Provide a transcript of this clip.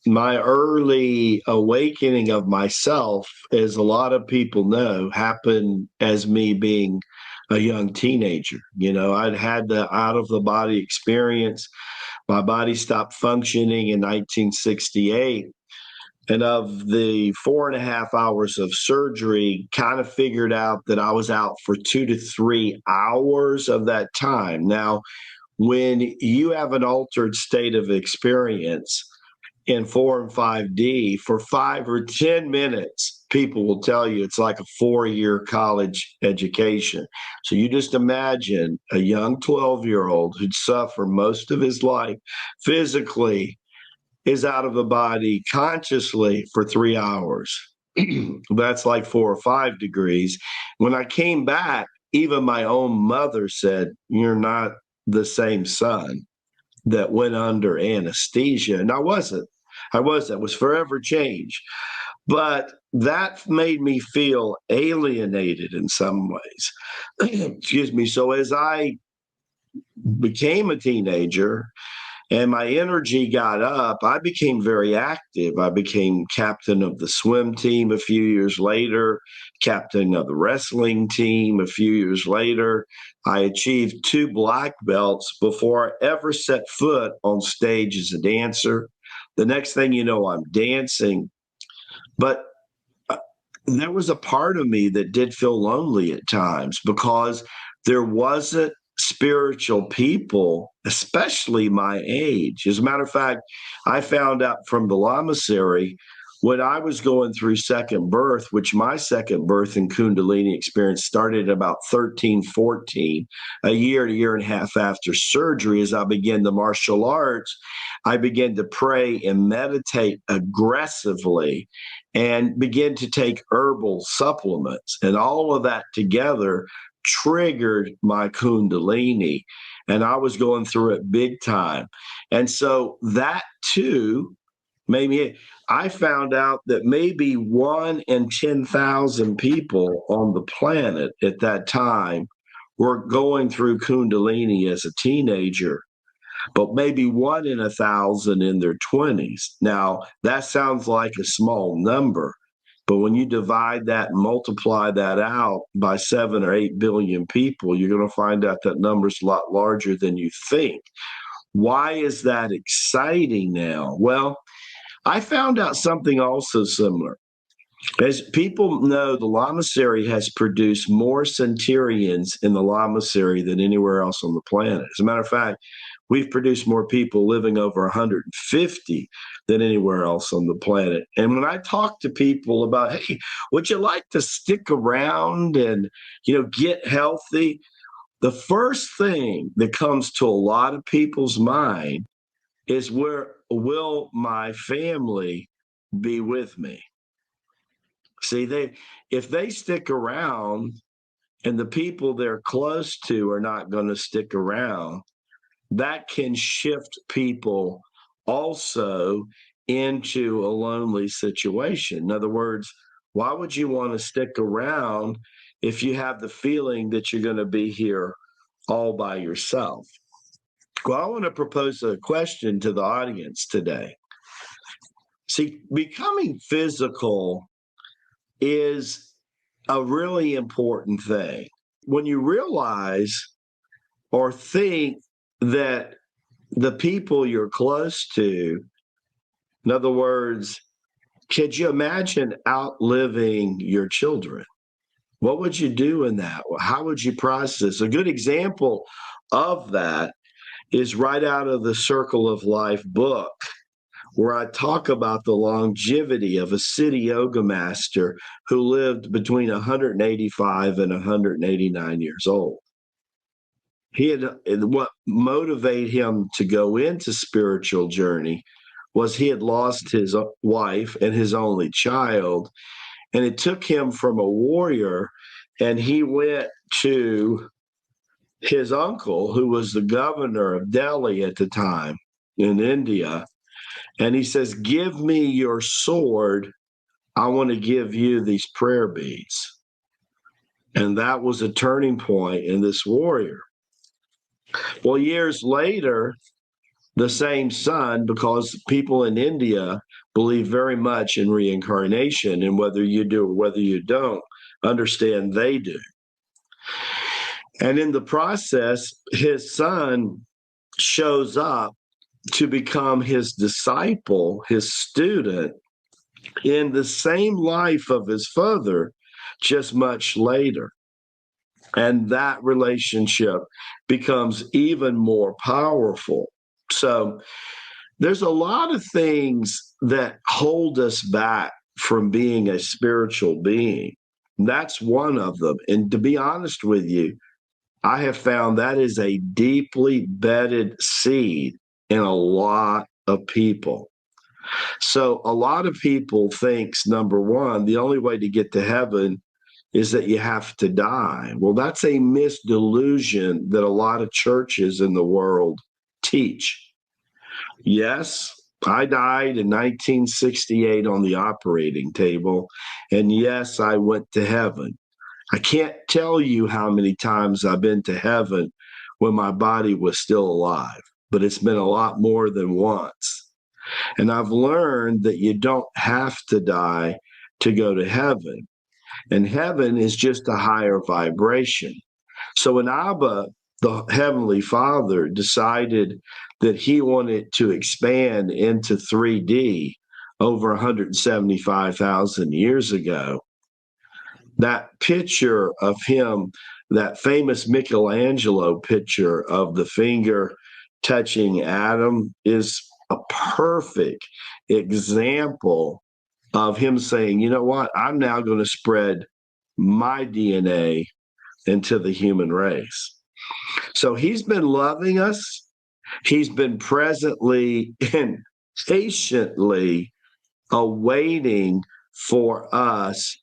my early awakening of myself, as a lot of people know, happened as me being a young teenager. I'd had the out of the body experience. My body stopped functioning in 1968. And of the 4.5 hours of surgery, kind of figured out that I was out for 2 to 3 hours of that time. Now, when you have an altered state of experience in 4 and 5D for 5 or 10 minutes, people will tell you it's like a 4-year college education. So you just imagine a young 12-year-old who'd suffered most of his life physically is out of the body consciously for 3 hours. That's like 4 or 5 degrees. When I came back, even my own mother said, "You're not the same son that went under anesthesia." And I wasn't. I was forever changed. But that made me feel alienated in some ways. Excuse me. So as I became a teenager, and my energy got up, I became very active. I became captain of the swim team a few years later, captain of the wrestling team a few years later. I achieved 2 black belts before I ever set foot on stage as a dancer. The next thing you know, I'm dancing. But there was a part of me that did feel lonely at times because there wasn't spiritual people, especially my age. As a matter of fact, I found out from the Lama when I was going through second birth, which my second birth and Kundalini experience started at about 13, 14, a year and a half after surgery. As I began the martial arts, I began to pray and meditate aggressively and begin to take herbal supplements. And all of that together triggered my Kundalini. And I was going through it big time. And so that too, maybe I found out that maybe 1 in 10,000 people on the planet at that time were going through Kundalini as a teenager, but maybe 1 in 1,000 in their 20s. Now, that sounds like a small number, but when you divide that and multiply that out by 7 or 8 billion people, you're going to find out that number's a lot larger than you think. Why is that exciting now? Well, I found out something also similar. As people know, the Lamasery has produced more centurions in the Lamasery than anywhere else on the planet. As a matter of fact, we've produced more people living over 150 than anywhere else on the planet. And when I talk to people about, hey, would you like to stick around and, get healthy? The first thing that comes to a lot of people's mind is, where will my family be with me? See, if they stick around and the people they're close to are not going to stick around, that can shift people also into a lonely situation. In other words, why would you want to stick around if you have the feeling that you're going to be here all by yourself? Well, I want to propose a question to the audience today. See, becoming physical is a really important thing. When you realize or think that the people you're close to, in other words, could you imagine outliving your children? What would you do in that? How would you process? A good example of that is right out of the Circle of Life book, where I talk about the longevity of a city yoga master who lived between 185 and 189 years old. What motivated him to go into spiritual journey was he had lost his wife and his only child, and it took him from a warrior, and he went to his uncle, who was the governor of Delhi at the time in India, and he says, "Give me your sword. I want to give you these prayer beads." And that was a turning point in this warrior. Well, years later, the same sun, because people in India believe very much in reincarnation, and whether you do or whether you don't, understand they do. And in the process, his son shows up to become his disciple, his student, in the same life of his father, just much later. And that relationship becomes even more powerful. So there's a lot of things that hold us back from being a spiritual being. That's one of them. And to be honest with you, I have found that is a deeply bedded seed in a lot of people. So a lot of people thinks, number one, the only way to get to heaven is that you have to die. Well, that's a misdelusion that a lot of churches in the world teach. Yes, I died in 1968 on the operating table, and yes, I went to heaven. I can't tell you how many times I've been to heaven when my body was still alive, but it's been a lot more than once. And I've learned that you don't have to die to go to heaven. And heaven is just a higher vibration. So when Abba, the Heavenly Father, decided that he wanted to expand into 3D over 175,000 years ago, that picture of him, that famous Michelangelo picture of the finger touching Adam, is a perfect example of him saying, you know what, I'm now going to spread my DNA into the human race. So he's been loving us. He's been presently and patiently awaiting for us